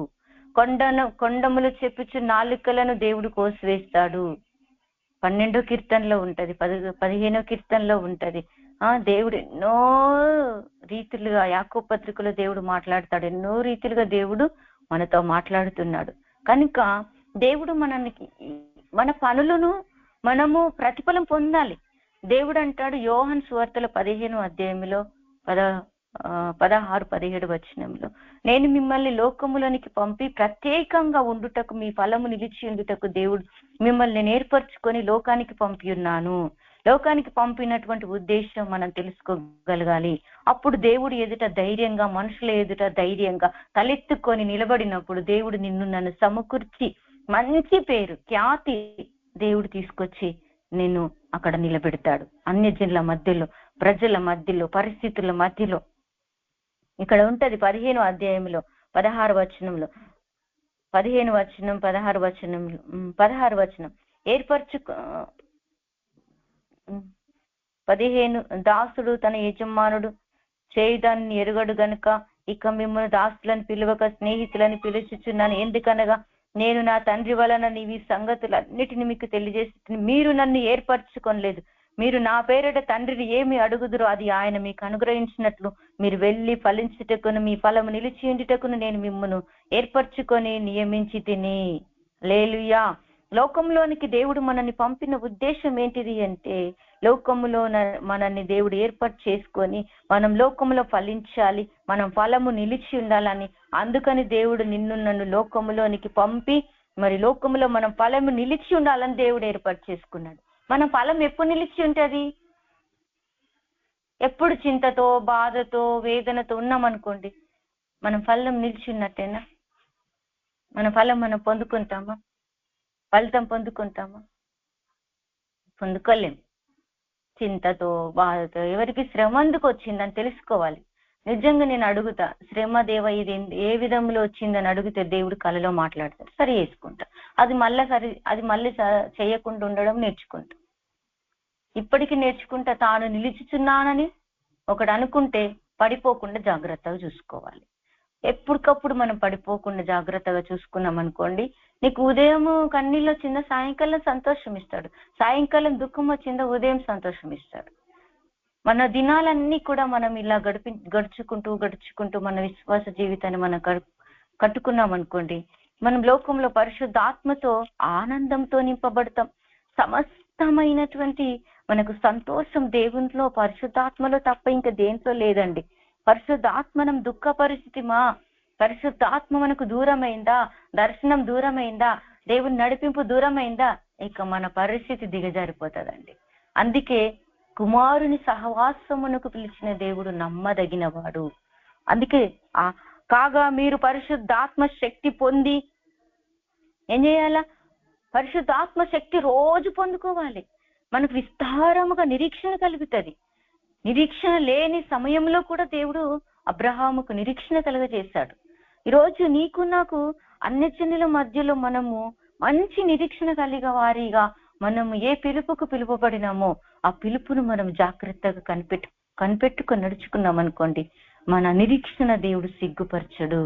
S1: కొండములు చెప్పుచు నాలుకలను దేవుడు కోసివేస్తాడు. 12వ కీర్తనలో ఉంటది, 15వ కీర్తనలో ఉంటది. దేవుడు ఎన్నో రీతిలుగా యాకోబు పత్రికలో దేవుడు మాట్లాడతాడు. ఎన్నో రీతిలుగా దేవుడు మనతో మాట్లాడుతున్నాడు. కనుక దేవుడు మన పనులను మనము ప్రతిఫలం పొందాలి. దేవుడు అంటాడు యోహాను సువార్తలో 15వ అధ్యాయంలో 16-17 వచనంలో, నేను మిమ్మల్ని లోకములోనికి పంపి ప్రత్యేకంగా ఉండుటకు మీ ఫలము నిలిచి ఉండుటకు దేవుడు మిమ్మల్ని నేర్పరచుకొని లోకానికి పంపి ఉన్నాను. లోకానికి పంపినటువంటి ఉద్దేశం మనం తెలుసుకోగలగాలి. అప్పుడు దేవుడు ఎదుట ధైర్యంగా, మనుషుల ఎదుట ధైర్యంగా తలెత్తుకొని నిలబడినప్పుడు దేవుడు నిన్ను నన్ను సమకూర్చి మంచి పేరు, ఖ్యాతి దేవుడు తీసుకొచ్చి నిన్ను అక్కడ నిలబెడతాడు. అన్యజనుల మధ్యలో, ప్రజల మధ్యలో, పరిస్థితుల మధ్యలో. ఇక్కడ ఉంటది 15వ అధ్యాయంలో 16వ వచనంలో, 16వ వచనం ఏర్పరచు 15 దాసుడు తన యజమానుడు చేయుదాన్ని ఎరుగడు గనుక ఇక మిమ్మల్ని దాసులను పిలువక స్నేహితులని పిలుచుచున్నాను. ఎందుకనగా నేను నా తండ్రి వలన నీవి సంగతులన్నిటిని మీకు తెలియజేసి మీరు నన్ను ఏర్పరచుకోలేదు. మీరు నా పేరిట తండ్రిని ఏమి అడుగుదురో అది ఆయన మీకు అనుగ్రహించినట్లు మీరు వెళ్ళి ఫలించుటకును మీ ఫలము నిలిచి ఉండుటకును నేను మిమ్మల్ని ఏర్పరచుకొని నియమించి తిని. హల్లెలూయా. లోకంలోనికి దేవుడు మనల్ని పంపిన ఉద్దేశం ఏంటిది అంటే, లోకములో మనల్ని దేవుడు ఏర్పాటు చేసుకొని మనం లోకములో ఫలించాలి, మనం ఫలము నిలిచి ఉండాలని. అందుకని దేవుడు నిన్ను నన్ను లోకములోనికి పంపి మరి లోకములో మనం ఫలము నిలిచి ఉండాలని దేవుడు ఏర్పాటు చేసుకున్నాడు. మన ఫలం ఎప్పుడు నిలిచి ఉంటది? ఎప్పుడు చింతతో, బాధతో, వేదనతో ఉన్నామనుకోండి, మనం ఫలం నిలిచి ఉన్నట్టేనా? మన ఫలం మనం పొందుకుంటామా? ఫలితం పొందుకుంటామా? పొందుకోలేం. చింతతో, బాధతో, ఎవరికి శ్రమ ఎందుకు వచ్చిందని తెలుసుకోవాలి. నిజంగా నేను అడుగుతా, శ్రమ దేవ ఇది ఏ విధంలో వచ్చిందని అడిగితే దేవుడు కలలో మాట్లాడతాడు, సరి చేసుకుంటా. అది మళ్ళీ చేయకుండా ఉండడం నేర్చుకుంటా. ఇప్పటికీ నేర్చుకుంటా. తాను నిలిచుచున్నానని ఒకడు అనుకుంటే పడిపోకుండా జాగ్రత్తగా చూసుకోవాలి. ఎప్పటికప్పుడు మనం పడిపోకుండా జాగ్రత్తగా చూసుకున్నాం అనుకోండి, నీకు ఉదయం కన్నీళ్ళు వచ్చిందా సాయంకాలం సంతోషం ఇస్తాడు, సాయంకాలం దుఃఖం వచ్చిందా ఉదయం సంతోషం ఇస్తాడు. మన దినాలన్నీ కూడా మనం ఇలా గడుచుకుంటూ మన విశ్వాస జీవితాన్ని మనం కట్టుకున్నాం అనుకోండి, మనం లోకంలో పరిశుద్ధాత్మతో ఆనందంతో నింపబడతాం. సమస్తమైనటువంటి మనకు సంతోషం దేవునిలో పరిశుద్ధాత్మలో తప్ప ఇంకా దేంట్లో లేదండి. పరిశుద్ధాత్మనం దుఃఖ పరిస్థితిమా, పరిశుద్ధాత్మ మనకు దూరమైందా, దర్శనం దూరమైందా, దేవుని నడిపింపు దూరమైందా, ఇక మన పరిస్థితి దిగజారిపోతుందండి. అందుకే కుమారుని సహవాసమునకు పిలిచిన దేవుడు నమ్మదగినవాడు. అందుకే కాగా మీరు పరిశుద్ధాత్మ శక్తి పొంది ఏం చేయాలా? పరిశుద్ధాత్మ శక్తి రోజు పొందుకోవాలి. మనకు విస్తారముగా నిరీక్షణ కలుగుతుంది. నిరీక్షణ లేని సమయంలో కూడా దేవుడు అబ్రహాముకు నిరీక్షణ కలుగజేశాడు. ఈరోజు నీకు నాకు అన్యజనుల మధ్యలో మనము మంచి నిరీక్షణ కలిగ వారిగా మనము ఏ పిలుపుకు పిలుపబడినామో ఆ పిలుపును మనం జాగ్రత్తగా కనిపెట్టుకొని నడుచుకున్నాం అనుకోండి, మన నిరీక్షణ దేవుడు సిగ్గుపరచడు.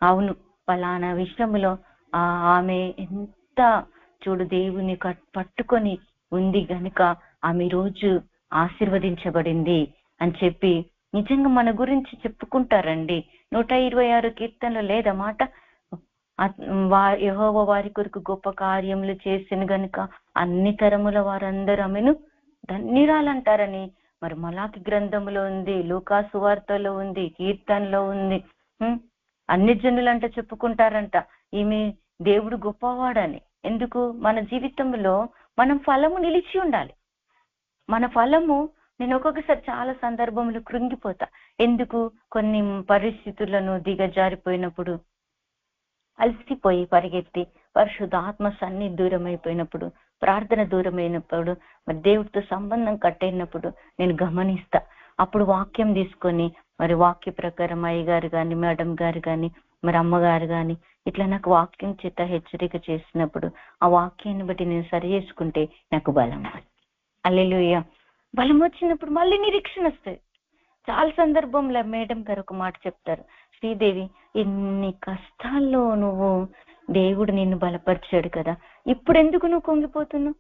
S1: అవును, పలానా విషయంలో ఆమె ఎంత చూడు దేవుని పట్టుకొని ఉంది గనుక ఆమె రోజు ఆశీర్వదించబడింది అని చెప్పి నిజంగా మన గురించి చెప్పుకుంటారండి. 126 కీర్తనలో లేదా మాట, యెహోవా వారి కొరకు గొప్ప కార్యములు చేసిన గనుక అన్ని తరముల వారందరూ ఆమెను ధన్యురాలంటారని. మరి మలాకి గ్రంథంలో ఉంది, లూకా సువార్తలో ఉంది, కీర్తనలో ఉంది. అన్ని జనులంట చెప్పుకుంటారంట ఈమె దేవుడు గొప్పవాడని. ఎందుకు? మన జీవితంలో మనం ఫలము నిలిచి ఉండాలి. మన ఫలము, నేను ఒక్కొక్కసారి చాలా సందర్భంలో కృంగిపోతా. ఎందుకు? కొన్ని పరిస్థితులను దిగజారిపోయినప్పుడు, అలసిపోయి పరిగెత్తి పరిశుద్ధాత్మ సన్నిధి దూరం అయిపోయినప్పుడు, ప్రార్థన దూరమైనప్పుడు, మరి దేవుడితో సంబంధం కట్టయినప్పుడు నేను గమనిస్తా. అప్పుడు వాక్యం తీసుకొని మరి వాక్య ప్రకారం అయ్యగారు కానీ, మేడం గారు కానీ, మరి అమ్మగారు కానీ ఇట్లా నాకు వాక్యం చేత హెచ్చరిక చేసినప్పుడు ఆ వాక్యాన్ని బట్టి నేను సరి చేసుకుంటే నాకు బలం. హల్లెలూయా. బలం వచ్చినప్పుడు మళ్ళీ నిరీక్షణ వస్తుంది. చాలా సందర్భంలో మేడం గారు ఒక మాట చెప్తారు, శ్రీదేవి ఎన్ని కష్టాల్లో నువ్వు దేవుడు నిన్ను బలపరిచాడు కదా, ఇప్పుడు ఎందుకు నువ్వు కుంగిపోతున్నావు?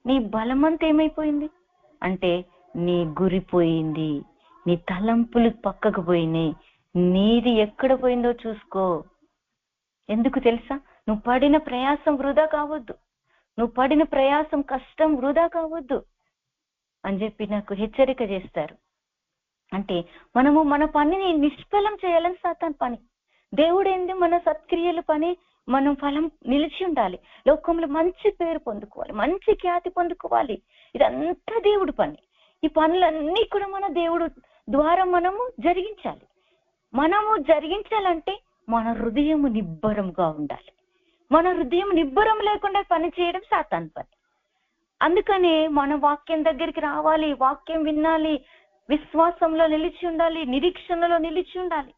S1: నీ బలమంతా ఏమైపోయింది అంటే నీ గురి పోయింది, నీ తలంపులు పక్కకు పోయినాయి, నీది ఎక్కడ పోయిందో చూసుకో. ఎందుకు తెలుసా? నువ్వు పడిన ప్రయాసం వృధా కావద్దు, నువ్వు పడిన ప్రయాసం కష్టం వృధా కావద్దు అని చెప్పి నాకు హెచ్చరిక చేస్తారు. అంటే మనము మన పనిని నిష్ఫలం చేయాలని సాతాను పని. దేవుడు ఏంది? మన సత్క్రియల పని మనం ఫలం నిలిచి ఉండాలి, లోకంలో మంచి పేరు పొందుకోవాలి, మంచి ఖ్యాతి పొందుకోవాలి. ఇదంతా దేవుడు పని. ఈ పనులన్నీ కూడా మన దేవుడు ద్వారా మనము జరిగించాలి. మనము జరిగించాలంటే మన హృదయం నిబ్బరంగా ఉండాలి. మన హృదయం నిబ్బరం లేకుండా పని చేయడం సాతాను పని. అందుకనే మన వాక్యం దగ్గరికి రావాలి, వాక్యం వినాలి, విశ్వాసంలో నిలిచి ఉండాలి, నిరీక్షణలో నిలిచి ఉండాలి.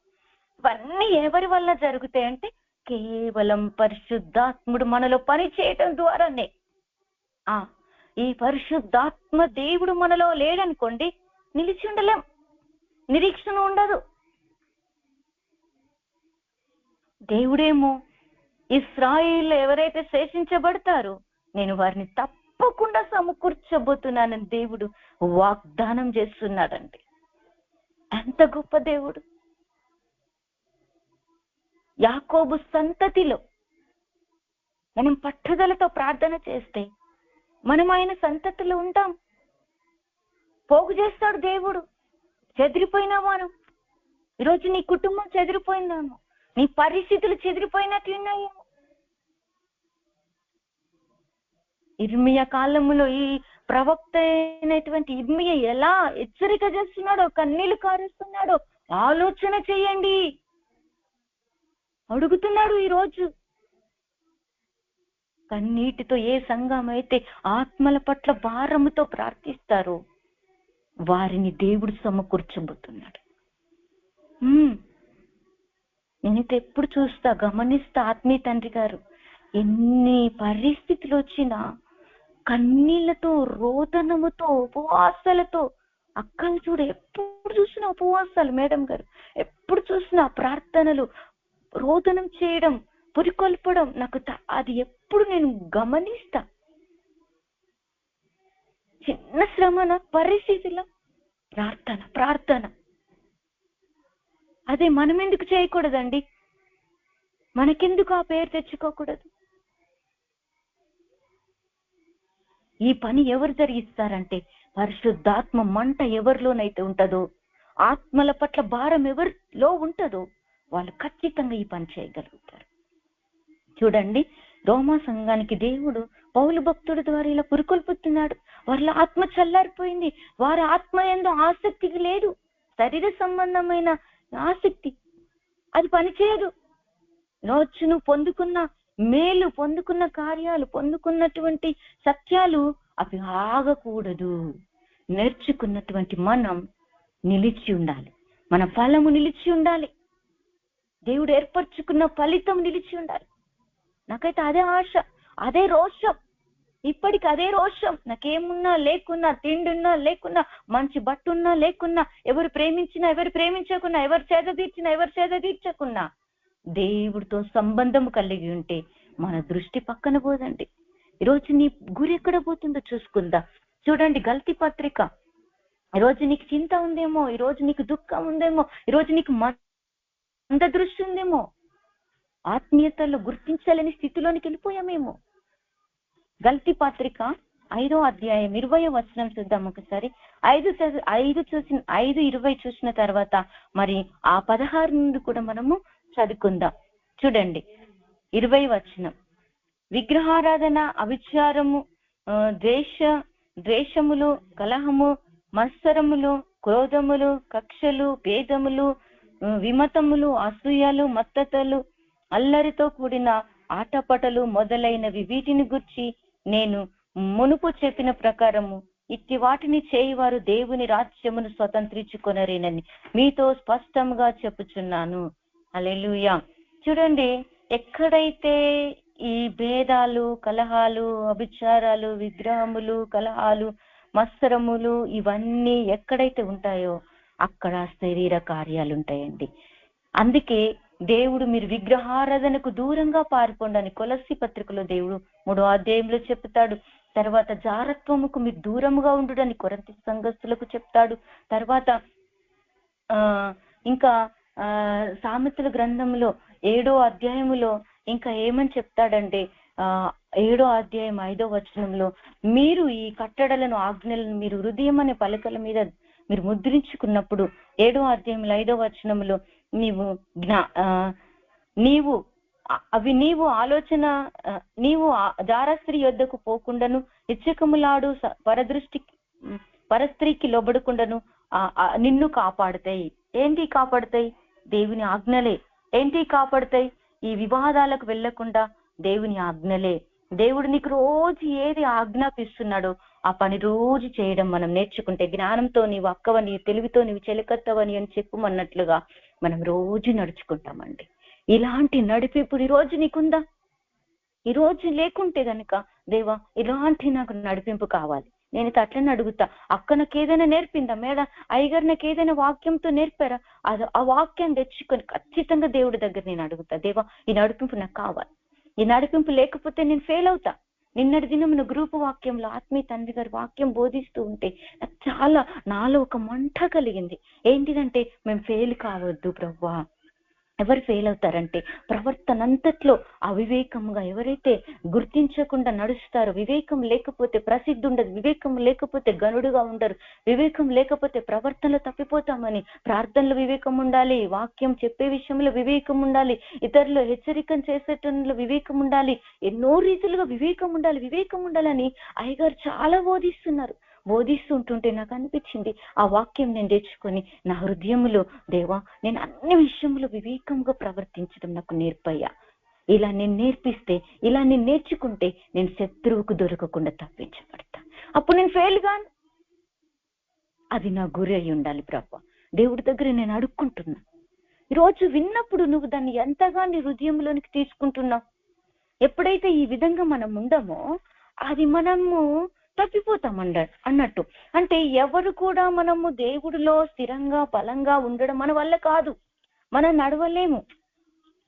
S1: ఇవన్నీ ఎవరి వల్ల జరుగుతాయంటే కేవలం పరిశుద్ధాత్ముడు మనలో పని చేయటం ద్వారానే. ఈ పరిశుద్ధాత్మ దేవుడు మనలో లేడనుకోండి, నిలిచి ఉండలేం, నిరీక్షణ ఉండదు. దేవుడేమో ఇశ్రాయేలు ఎవరైతే శేషించబడతారో నేను వారిని తప్పకుండా సమకూర్చబోతున్నానని దేవుడు వాగ్దానం చేస్తున్నాడండి. ఎంత గొప్ప దేవుడు! యాకోబు సంతతిలో మనం పట్టుదలతో ప్రార్థన చేస్తే మనం ఆయన సంతతిలో ఉంటాం. పోగు చేస్తాడు దేవుడు. చెదిరిపోయినావాను, ఈరోజు నీ కుటుంబం చెదిరిపోయిందాను, నీ పరిస్థితులు చెదిరిపోయినట్లున్నాయేమో. ఇర్మియా కాలములో ఈ ప్రవక్త అయినటువంటి ఇర్మియా ఎలా హెచ్చరిక చేస్తున్నాడో, కన్నీళ్లు కారుస్తున్నాడో ఆలోచన చేయండి. అడుగుతున్నాడు ఈరోజు. కన్నీటితో ఏ సంఘం అయితే ఆత్మల పట్ల భారముతో ప్రార్థిస్తారో వారిని దేవుడు సమకూర్చబోతున్నాడు. నేనైతే ఎప్పుడు చూస్తా, గమనిస్తా, ఆత్మీయ తండ్రి గారు ఎన్ని పరిస్థితులు వచ్చినా కన్నీళ్లతో, రోదనముతో, ఉపవాసాలతో, అక్కలు చూడు ఎప్పుడు చూసినా ఉపవాసాలు, మేడం గారు ఎప్పుడు చూసినా ప్రార్థనలు, రోదనం చేయడం, పురికొల్పడం, నాకు అది ఎప్పుడు నేను గమనిస్తా. చిన్న శ్రమన పరిస్థితిలో ప్రార్థన ప్రార్థన. అదే మనం ఎందుకు చేయకూడదండి? మనకెందుకు ఆ పేరు తెచ్చుకోకూడదు? ఈ పని ఎవరు జరిగిస్తారంటే పరిశుద్ధాత్మ మంట ఎవరిలోనైతే ఉంటుందో, ఆత్మల పట్ల భారం ఎవరిలో ఉంటుందో వాళ్ళు ఖచ్చితంగా ఈ పని చేయగలుగుతారు. చూడండి, రోమా సంఘానికి దేవుడు పౌలు భక్తుడి ద్వారా ఇలా పురుకొల్పుతున్నాడు. వాళ్ళ ఆత్మ చల్లారిపోయింది. వారి ఆత్మ యందు ఆసక్తికి లేదు, శరీర సంబంధమైన ఆసక్తి, అది పనిచేయదు. రోజు నువ్వు పొందుకున్న మేలు, పొందుకున్న కార్యాలు, పొందుకున్నటువంటి సత్యాలు అవి ఆగకూడదు. నేర్చుకున్నటువంటి మనం నిలిచి ఉండాలి, మన ఫలము నిలిచి ఉండాలి, దేవుడు ఏర్పరచుకున్న ఫలితం నిలిచి ఉండాలి. నాకైతే అదే ఆశ, అదే రోషం, ఇప్పటికి అదే రోషం. నాకేమున్నా లేకున్నా, తిండున్నా లేకున్నా, మంచి బట్టున్నా లేకున్నా, ఎవరు ప్రేమించినా ఎవరు ప్రేమించకున్నా, ఎవరు సేద తీర్చినా ఎవరు సేద తీర్చకున్నా, దేవుడితో సంబంధం కలిగి ఉంటే మన దృష్టి పక్కన పోదండి. ఈరోజు నీ గురి ఎక్కడ పోతుందో చూసుకుందా. చూడండి, గల్తీ పత్రిక. ఈరోజు నీకు చింత ఉందేమో, ఈరోజు నీకు దుఃఖం ఉందేమో, ఈరోజు నీకు మంద దృష్టి ఉందేమో, ఆత్మీయతలో గుర్తించలేని స్థితిలోనికి వెళ్ళిపోయామేమో. గల్తీ పత్రిక 5వ అధ్యాయం 20వ వచనం చూద్దాం ఒకసారి. 5:20 చూసిన తర్వాత మరి ఆ 16 నుండి కూడా మనము చదువుకుందాం. చూడండి, 20వ వచనం. విగ్రహారాధన, అవిచారము, ద్వేషములు, కలహము, మత్సరములు, క్రోధములు, కక్షలు, భేదములు, విమతములు, అసూయలు, మత్తతలు, అల్లరితో కూడిన ఆటపటలు మొదలైనవి, వీటిని గుర్చి నేను మునుపు చెప్పిన ప్రకారము ఇట్టి వాటిని చేయువారు దేవుని రాజ్యమును స్వతంత్రించుకొనరేనని మీతో స్పష్టంగా చెప్పుచున్నాను. హల్లెలూయా. చూడండి, ఎక్కడైతే ఈ భేదాలు, కలహాలు, అభిచారాలు, విగ్రహములు, కలహాలు, మత్సరములు ఇవన్నీ ఎక్కడైతే ఉంటాయో అక్కడ శరీర కార్యాలు ఉంటాయండి. అందుకే దేవుడు మీరు విగ్రహారాధనకు దూరంగా పారిపోండి అని కొలస్సీ పత్రికలో దేవుడు 3వ అధ్యాయంలో చెప్తాడు. తర్వాత జారత్వముకు మీరు దూరముగా ఉండుడని కొరింథీ సంఘస్థులకు చెప్తాడు. తర్వాత ఇంకా సామెతల గ్రంథంలో 7వ అధ్యాయములో ఇంకా ఏమని చెప్తాడంటే 7వ అధ్యాయం 5వ వచనంలో, మీరు ఈ కట్టడలను, ఆజ్ఞలను మీరు హృదయం అనే పలకల మీద మీరు ముద్రించుకున్నప్పుడు 7వ అధ్యాయం 5వ వచనంలో నీవు ఆలోచన, నీవు జారస్త్రీ యొద్దకు పోకుండాను, ఇచ్చకములాడు పరస్త్రీకి లోబడకుండాను నిన్ను కాపాడుతాయి. ఏంటి కాపాడుతాయి? దేవుని ఆజ్ఞలే. ఏంటి కాపాడుతాయి? ఈ వివాదాలకు వెళ్లకుండా దేవుని ఆజ్ఞలే. దేవుడు నీకు రోజు ఏది ఆజ్ఞాపిస్తున్నాడో ఆ పని రోజు చేయడం మనం నేర్చుకుంటే, జ్ఞానంతో నీవు అక్కవని, తెలివితో నీవు చెలకత్తవని అని చెప్పమన్నట్లుగా మనం రోజు నడుచుకుంటామండి. ఇలాంటి నడిపింపు ఈ రోజు నీకుందా? ఈ రోజు లేకుంటే గనుక, దేవా ఇలాంటి నాకు నడిపింపు కావాలి. నేను అట్లనే అడుగుతా, అక్క నాకు ఏదైనా నేర్పిందా? మేడం అయ్యగారు నాకు ఏదైనా వాక్యంతో నేర్పారా? అది ఆ వాక్యం తెచ్చుకొని ఖచ్చితంగా దేవుడి దగ్గర నేను అడుగుతా, దేవా ఈ నడిపింపు నాకు కావాలి. ఈ నడిపింపు లేకపోతే నేను ఫెయిల్ అవుతా. నిన్నటి దినం గ్రూపు వాక్యంలో ఆత్మీయ తండ్రి గారు వాక్యం బోధిస్తూ ఉంటే నాకు చాలా నాలో ఒక మంట కలిగింది. ఏంటిదంటే, మేము ఫెయిల్ కావద్దు ప్రభువా. ఎవరు ఫెయిల్ అవుతారంటే ప్రవర్తన అంతట్లో అవివేకంగా ఎవరైతే గుర్తించకుండా నడుస్తారో, వివేకం లేకపోతే ప్రసిద్ధి ఉండదు, వివేకం లేకపోతే గనుడుగా ఉండరు, వివేకం లేకపోతే ప్రవర్తనలో తప్పిపోతామని. ప్రార్థనలో వివేకం ఉండాలి, వాక్యం చెప్పే విషయంలో వివేకం ఉండాలి, ఇతరులు హెచ్చరికం చేసేటంలో వివేకం ఉండాలి, ఎన్నో రీతిలుగా వివేకం ఉండాలని అయ్యగారు చాలా బోధిస్తుంటుంటే నాకు అనిపించింది, ఆ వాక్యం నేను తెచ్చుకొని నా హృదయంలో, దేవా నేను అన్ని విషయంలో వివేకంగా ప్రవర్తించడం నాకు నేర్పయ్యా. ఇలా నేను నేర్పిస్తే, ఇలా నేను నేర్చుకుంటే నేను శత్రువుకు దొరకకుండా తప్పించబడతా. అప్పుడు నేను ఫెయిల్ గాను. అది నా గురి అయి ఉండాలి ప్రభు. దేవుడి దగ్గర నేను అడుక్కుంటున్నా. ఈరోజు విన్నప్పుడు నువ్వు దాన్ని ఎంతగా నీ హృదయంలోనికి తీసుకుంటున్నావు. ఎప్పుడైతే ఈ విధంగా మనం ఉండమో అది మనము తప్పిపోతామన్నట్టు. అంటే ఎవరు కూడా మనము దేవుడిలో స్థిరంగా బలంగా ఉండడం మన వల్ల కాదు, మనం నడవలేము.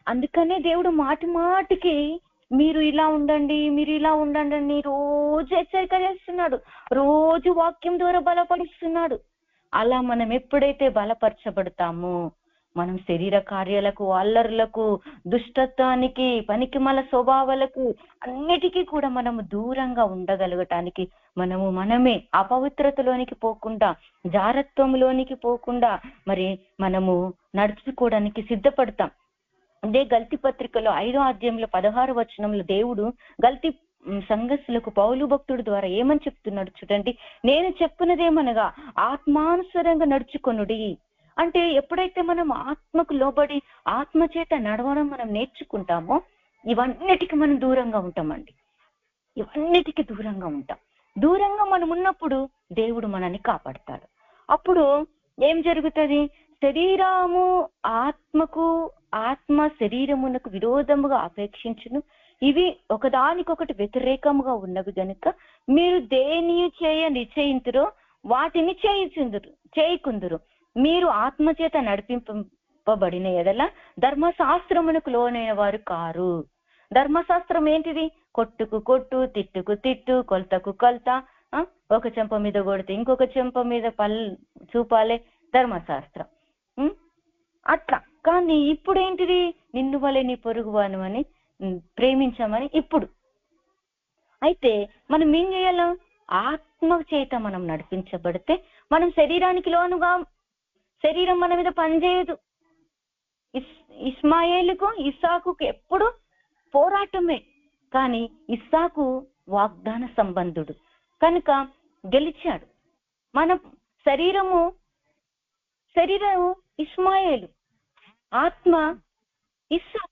S1: అందుకనే దేవుడు మాటికి మీరు ఇలా ఉండండి, మీరు ఇలా ఉండండి అని రోజు హెచ్చరిక చేస్తున్నాడు, రోజు వాక్యం ద్వారా బలపరుస్తున్నాడు. అలా మనం ఎప్పుడైతే బలపరచబడతామో మనం శరీర కార్యాలకు, అల్లర్లకు, దుష్టత్వానికి, పనికిమాల స్వభావాలకు అన్నిటికీ కూడా మనము దూరంగా ఉండగలగటానికి మనమే అపవిత్రతలోనికి పోకుండా, జారత్వంలోనికి పోకుండా మరి మనము నడుచుకోవడానికి సిద్ధపడతాం. అదే గల్తీ పత్రికలో 5వ అధ్యాయంలో 16వ వచనంలో దేవుడు గల్తీ సంఘస్థులకు పౌలు భక్తుడి ద్వారా ఏమని చెప్తున్నాడు చూడండి. నేను చెప్పినదేమనగా ఆత్మానుసారంగా నడుచుకొనుడి. అంటే ఎప్పుడైతే మనం ఆత్మకు లోబడి ఆత్మ చేత నడవడం మనం నేర్చుకుంటామో ఇవన్నిటికీ మనం దూరంగా ఉంటామండి. ఇవన్నిటికీ దూరంగా ఉంటాం. దూరంగా మనం ఉన్నప్పుడు దేవుడు మనల్ని కాపాడతాడు. అప్పుడు ఏం జరుగుతుంది? శరీరము ఆత్మకు, ఆత్మ శరీరమునకు విరోధముగా అపేక్షించును. ఇవి ఒకదానికొకటి వ్యతిరేకముగా ఉన్నవి గనుక మీరు దేని చేయ నిశ్చయింతురో వాటిని చేయకుందురు. మీరు ఆత్మచేత నడిపింపబడిన ఎడల ధర్మశాస్త్రమునకు లోనైన వారు కారు. ధర్మశాస్త్రం ఏంటిది? కొట్టుకు కొట్టు, తిట్టుకు తిట్టు, కొలతకు కొలత, ఒక చెంప మీద కొడితే ఇంకొక చెంప మీద చూపాలే ధర్మశాస్త్రం. అట్లా. కానీ ఇప్పుడు ఏంటిది? నిన్ను వలె నీ పొరుగువాను అని ప్రేమించమని ఇప్పుడు. అయితే మనం ఏం చేయాలి? ఆత్మ చేత మనం నడిపించబడితే మనం శరీరానికి లోనుగా, శరీరం మన మీద పనిచేయదు. ఇస్మాయేలుకు ఇస్సాకుకు ఎప్పుడు పోరాటమే, కానీ ఇస్సాకు వాగ్దాన సంబంధుడు కనుక గెలిచాడు. మన శరీరము ఇస్మాయేలు, ఆత్మ ఇస్సాకు.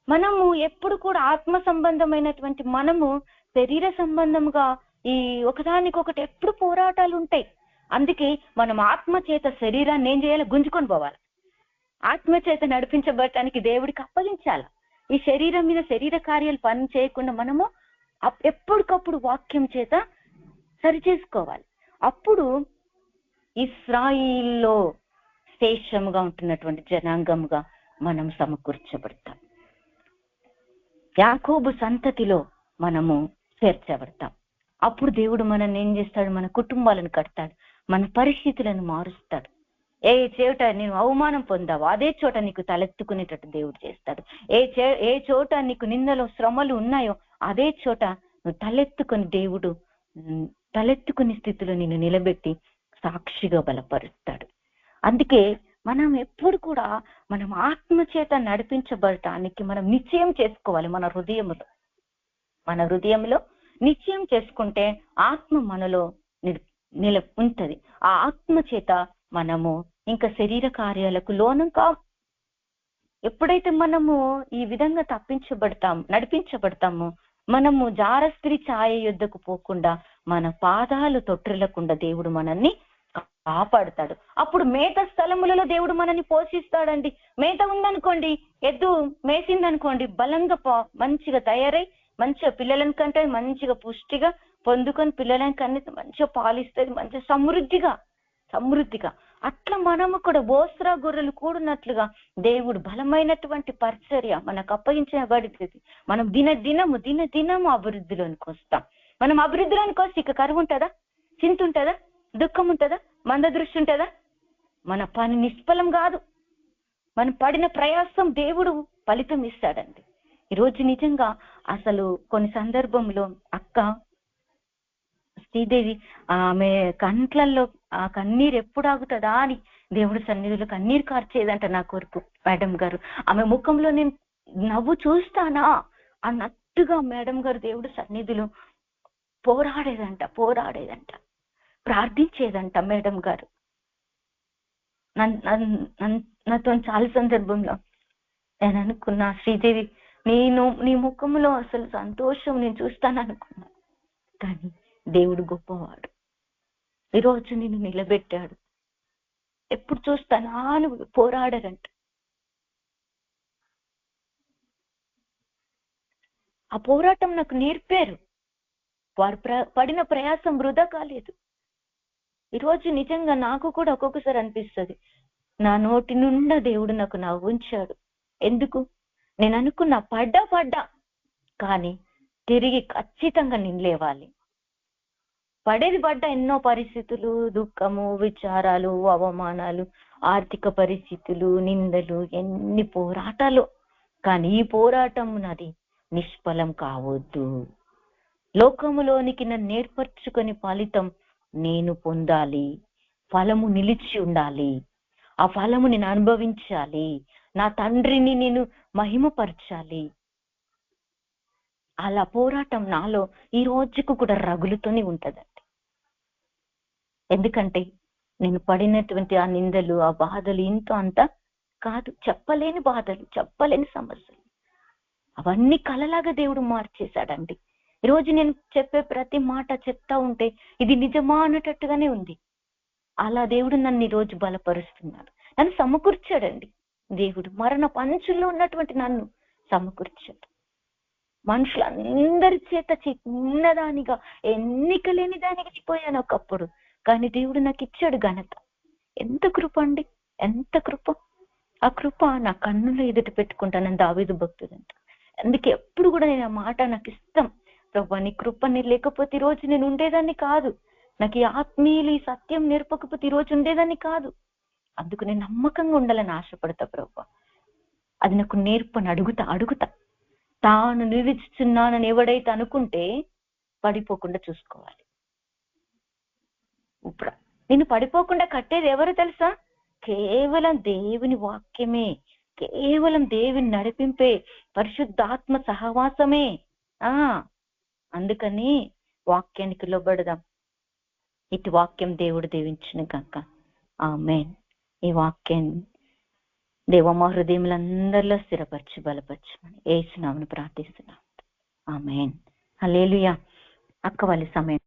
S1: మనము ఎప్పుడు కూడా ఆత్మ సంబంధమైనటువంటి మనము శరీర సంబంధంగా ఈ ఒకదానికొకటి ఎప్పుడు పోరాటాలు ఉంటాయి. అందుకే మనం ఆత్మ చేత శరీరాన్ని ఏం చేయాలి? గుంజుకొని పోవాలి. ఆత్మ చేత నడిపించబడటానికి దేవుడికి అప్పగించాలి. ఈ శరీరం మీద శరీర కార్యాలు పని చేయకుండా మనము ఎప్పటికప్పుడు వాక్యం చేత సరి చేసుకోవాలి. అప్పుడు ఇశ్రాయేలులో శేషముగా ఉంటున్నటువంటి జనాంగముగా మనం సమకూర్చబడతాం. యాకోబు సంతతిలో మనము చేర్చబడతాం. అప్పుడు దేవుడు మనల్ని ఏం చేస్తాడు? మన కుటుంబాలను కడతాడు, మన పరిస్థితులను మారుస్తాడు. ఏ చోట నేను అవమానం పొందావు అదే చోట నీకు తలెత్తుకునేటట్టు దేవుడు చేస్తాడు. ఏ చోట నీకు నిందలు శ్రమలు ఉన్నాయో అదే చోట నువ్వు తలెత్తుకునే స్థితిలో నిన్ను నిలబెట్టి సాక్షిగా బలపరుస్తాడు. అందుకే మనం ఎప్పుడు కూడా మనం ఆత్మ చేత నడిపించబడటానికి మనం నిశ్చయం చేసుకోవాలి. మన హృదయంలో నిశ్చయం చేసుకుంటే ఆత్మ మనలో ఉంటది. ఆ ఆత్మ చేత మనము ఇంకా శరీర కార్యాలకు లోనం కావు. ఎప్పుడైతే మనము ఈ విధంగా నడిపించబడతామో మనము జార స్త్రీ ఛాయ యుద్ధకు పోకుండా, మన పాదాలు తొట్టిల్లకుండా దేవుడు మనల్ని కాపాడుతాడు. అప్పుడు మేత స్థలములలో దేవుడు మనల్ని పోషిస్తాడండి. మేత ఉందనుకోండి, ఎద్దు మేసిందనుకోండి, బలంగా మంచిగా తయారై మంచిగా పిల్లలని కంటే మంచిగా పుష్టిగా పొందుకొని పిల్లలని కన్నీ మంచిగా పాలిస్తుంది, మంచిగా సమృద్ధిగా. అట్లా మనము కూడా బోస్రా గొర్రెలు కూడినట్లుగా దేవుడు బలమైనటువంటి పరిచర్య మనకు అప్పగించబడుతుంది. మనం దినదినము అభివృద్ధిలోనికి వస్తాం. మనం అభివృద్ధిలోనికి వస్తే ఇక కరువు ఉంటుందా? చింత ఉంటుందా? దుఃఖం ఉంటుందా? మంద దృష్టి ఉంటుందా? మన పని నిష్ఫలం కాదు. మనం పడిన ప్రయాసం దేవుడు ఫలితం ఇస్తాడండి. ఈరోజు నిజంగా అసలు కొన్ని సందర్భంలో అక్క శ్రీదేవి ఆమె కంట్లల్లో ఆ కన్నీరు ఎప్పుడు ఆగుతుందా అని దేవుడి సన్నిధిలో కన్నీరు కార్చేదంట. నా కొరకు మేడం గారు ఆమె ముఖంలో నేను నవ్వు చూస్తానా అన్నట్టుగా మేడం గారు దేవుడి సన్నిధిలో పోరాడేదంట, ప్రార్థించేదంట మేడం గారు. నాతో చాలా సందర్భంలో నేను అనుకున్నా, శ్రీదేవి నీ ముఖంలో అసలు సంతోషం నేను చూస్తాను అనుకున్నా. కానీ దేవుడు గొప్పవాడు. ఈరోజు నిన్ను నిలబెట్టాడు. ఎప్పుడు చూస్తానా అని పోరాడారంట. ఆ పోరాటం నాకు నేర్పారు. వారు పడిన ప్రయాసం వృధా కాలేదు. ఈరోజు నిజంగా నాకు కూడా ఒక్కొక్కసారి అనిపిస్తుంది, నా నోటి నుండా దేవుడు నాకు నవ్వుంచాడు. ఎందుకు? నేను అనుకున్నా పడ్డా కానీ తిరిగి ఖచ్చితంగా నేను లేవాలి. పడ్డ ఎన్నో పరిస్థితులు, దుఃఖము, విచారాలు, అవమానాలు, ఆర్థిక పరిస్థితులు, నిందలు, ఎన్ని పోరాటాలు. కానీ ఈ పోరాటం నాది నిష్ఫలం కావద్దు. లోకములోనికి నన్ను ఏర్పరచుకొని ఫలితం నేను పొందాలి, ఫలము నిలిచి ఉండాలి, ఆ ఫలము నేను అనుభవించాలి, నా తండ్రిని నేను మహిమపరచాలి. అలా పోరాటం నాలో ఈ రోజుకు కూడా రగులుతూనే ఉంటదండి. ఎందుకంటే నేను పడినటువంటి ఆ నిందలు, ఆ బాధలు ఇంతో అంత కాదు, చెప్పలేని బాధలు, చెప్పలేని సమస్యలు, అవన్నీ కలలాగా దేవుడు మార్చేశాడండి. ఈరోజు నేను చెప్పే ప్రతి మాట చెప్తా ఉంటే ఇది నిజమా అన్నట్టుగానే ఉంది. అలా దేవుడు నన్ను ఈరోజు బలపరుస్తున్నాడు, నన్ను సమకూర్చాడండి. దేవుడు మరణ పంచుల్లో ఉన్నటువంటి నన్ను సమకూర్చాడు. మనుషులందరి చేత చిన్నదానిగా, ఎన్నిక లేని దానికి అయిపోయాను ఒకప్పుడు. కానీ దేవుడు నాకు ఇచ్చాడు ఘనత. ఎంత కృప అండి, ఎంత కృప! ఆ కృప నా కన్నులో ఎదుట పెట్టుకుంటానని దావీదు భక్తుడంట. అందుకే ఎప్పుడు కూడా నేను ఆ మాట నాకు ఇష్టం. ప్రభా, నీ కృప నీ లేకపోతే ఈ రోజు నేను ఉండేదాన్ని కాదు. నాకు ఈ ఆత్మీయులు ఈ సత్యం నేర్పకపోతే ఈ రోజు ఉండేదాన్ని కాదు. అందుకు నేను నమ్మకంగా ఉండాలని ఆశపడతా ప్రభా. అది నాకు నేర్పని అడుగుతా. తాను నిరీక్షిస్తున్నానని ఎవడైతే అనుకుంటే పడిపోకుండా చూసుకోవాలి. ఇప్పుడు నేను పడిపోకుండా కట్టేది ఎవరు తెలుసా? కేవలం దేవుని వాక్యమే, కేవలం దేవుని నడిపింపే, పరిశుద్ధాత్మ సహవాసమే. అందుకని వాక్యానికి లోబడదాం. ఇటు వాక్యం దేవుడు దీవించును గాక. ఆమేన్. ఈ వాక్యాన్ని దేవ మా హృదయములందరిలో స్థిరపరచు, బలపరచమని యేసు నామమున ప్రార్థిస్తున్నాం. ఆమేన్. హల్లెలూయా. అక్క వాళ్ళ సమయం.